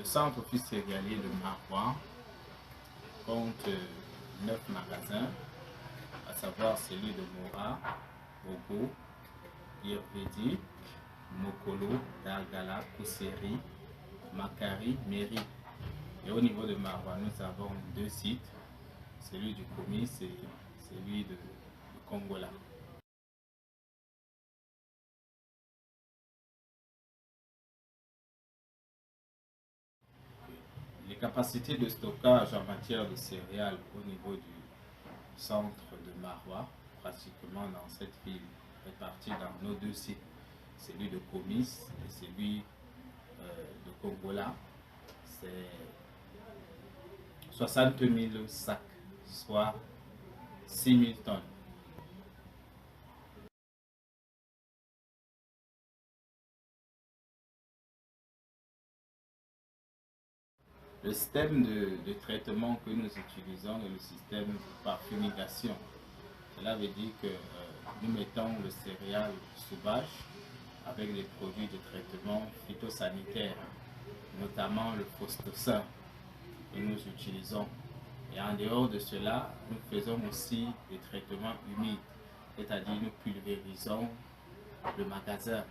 Le centre office céréalier de Maroua compte 9 magasins, à savoir celui de Mora, Bogo, Irvedi, Mokolo, Dargala, Kousseri, Makari, Méry. Et au niveau de Maroua, nous avons 2 sites, celui du Komis et celui de Kongola. Les capacités de stockage en matière de céréales au niveau du centre de Maroua, pratiquement dans cette ville répartie dans nos 2 sites, celui de Komis et celui de Kongola, c'est 60 000 sacs, soit 6 000 tonnes. Le système de traitement que nous utilisons est le système par fumigation. Cela veut dire que nous mettons le céréal sous bâche avec des produits de traitement phytosanitaire, notamment le phosphocin que nous utilisons. Et en dehors de cela, nous faisons aussi des traitements humides, c'est-à-dire nous pulvérisons le magasin.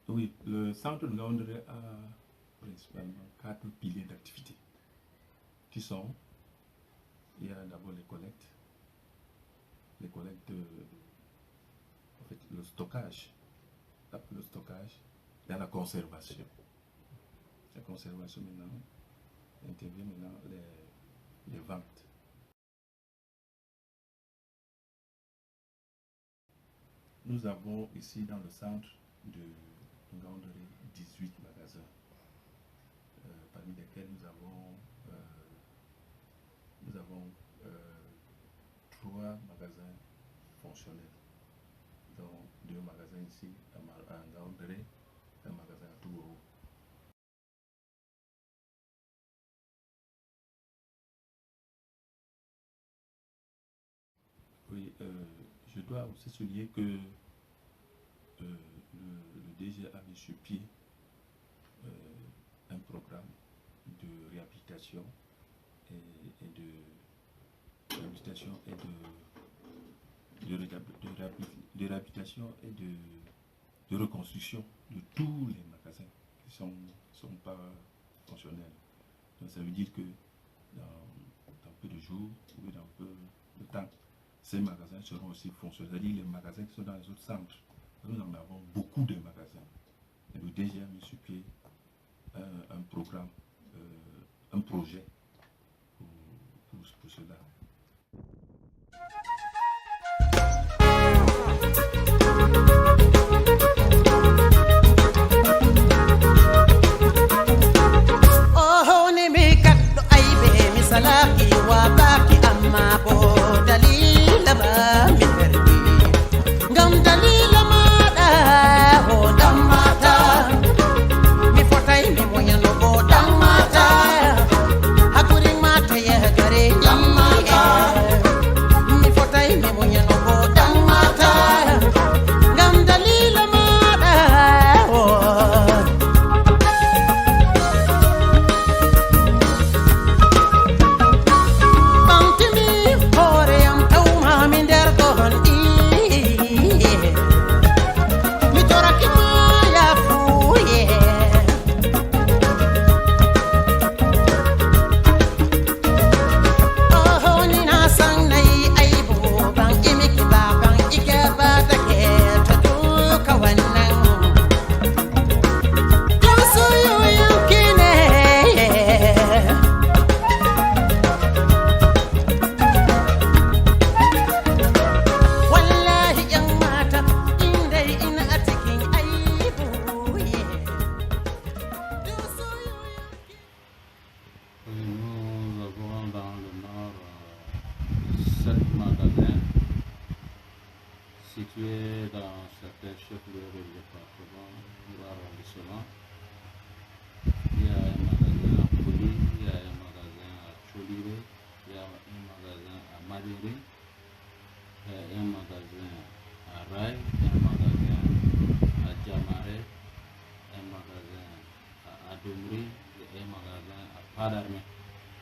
Oui, le centre de Ngaoundéré a principalement 4 piliers d'activité qui sont, il y a d'abord les collectes, en fait, le stockage, après le stockage, il y a la conservation. La conservation maintenant intervient maintenant les ventes. Nous avons ici dans le centre de Ngaoundéré 18 magasins, parmi lesquels nous avons 3 magasins fonctionnels, dont 2 magasins ici à Ngaoundéré, un magasin à Touboro. Oui, je dois aussi souligner que le DG a mis sur pied un programme de réhabilitation de reconstruction de tous les magasins qui sont pas fonctionnels. Donc ça veut dire que dans peu de jours ou dans peu de temps, ces magasins seront aussi fonctionnels. C'est-à-dire les magasins qui sont dans les autres centres. Nous en avons beaucoup de magasins. Et le DG a mis sur pied un programme, un projet pour cela. Oh, ni mi kat do ay be mi salaki wa baki amma bo dalila ba 7 magasins situés dans certains chefs-lieux du département ou arrondissement. Il y a un magasin à Poli, il y a un magasin à Cholire, il y a un magasin à Maliri, il y a un magasin à Rai, un magasin à Djamare, un magasin à Adomri et un magasin à Padarme.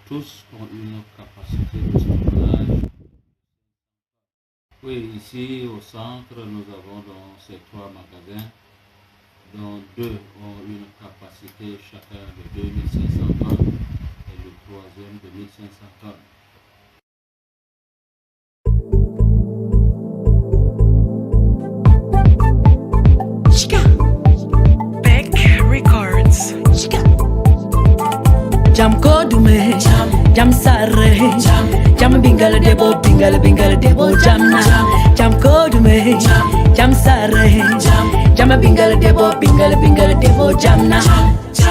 Tous ont une capacité de stockage. Oui, ici au centre, nous avons donc ces 3 magasins, dont 2 ont une capacité chacun de 2500 tonnes et le troisième de 1500 tonnes. Jam kodume, jam sarre, jam bingal debo, jam na. Jam kodume, jam sarre, jam bingal debo, jam na.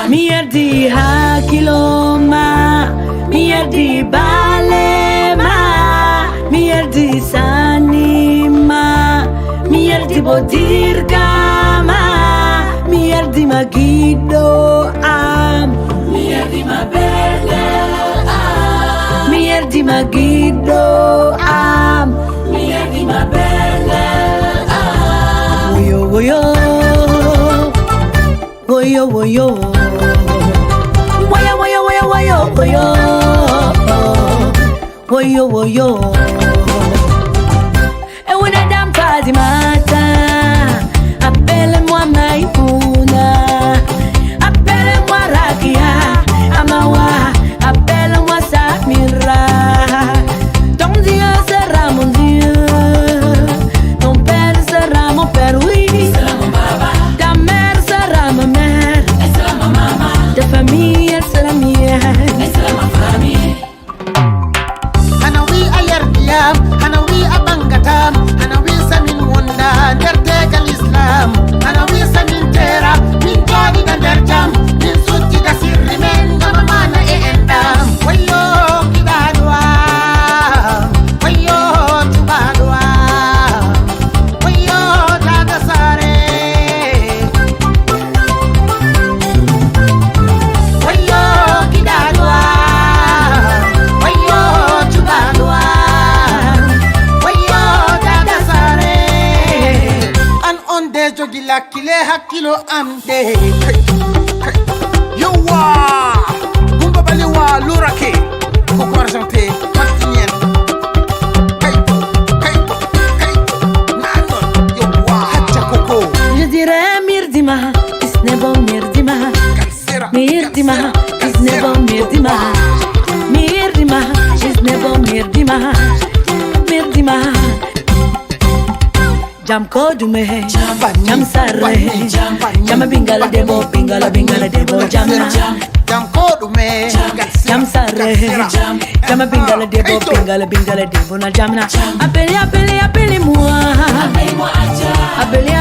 Mierdi hakiloma, mierdi balema, mierdi sanima, mierdi bodirgama, mierdi magido am. Mierdi ma belle am, mierdi ma guido am, mierdi ma belle am. Woyo woyo, woyo woyo, woyo woyo woyo woyo woyo, woyo woyo. Et on a dans pas du matin, appelle-moi Maïmouna. Amawa, appelle-moi Samira. Ton Dieu sera mon Dieu, ton père sera mon père, oui. Ta mère sera ma mère, ta famille elle sera mienne. Hanawi ayardiam, hanawi abangatam, hanawi samin wonda, derdegal Islam, hanawi samin tera, min jodi da derjam. Kile hakilo amde yowa gumba baliwa lurake ko argenté martinien yowa hacha koko. Je dirais mirdima, isnebo mirdima, mirdima, isnebo mirdima, mirdima, isnebo mirdima, mirdima. Jam kodume, jam sarre, jam bingala debo, jam na. Jam kodume, jam sarre, jam bingala debo, na jam na. Appelez-moi, appelez-moi, appelez-moi.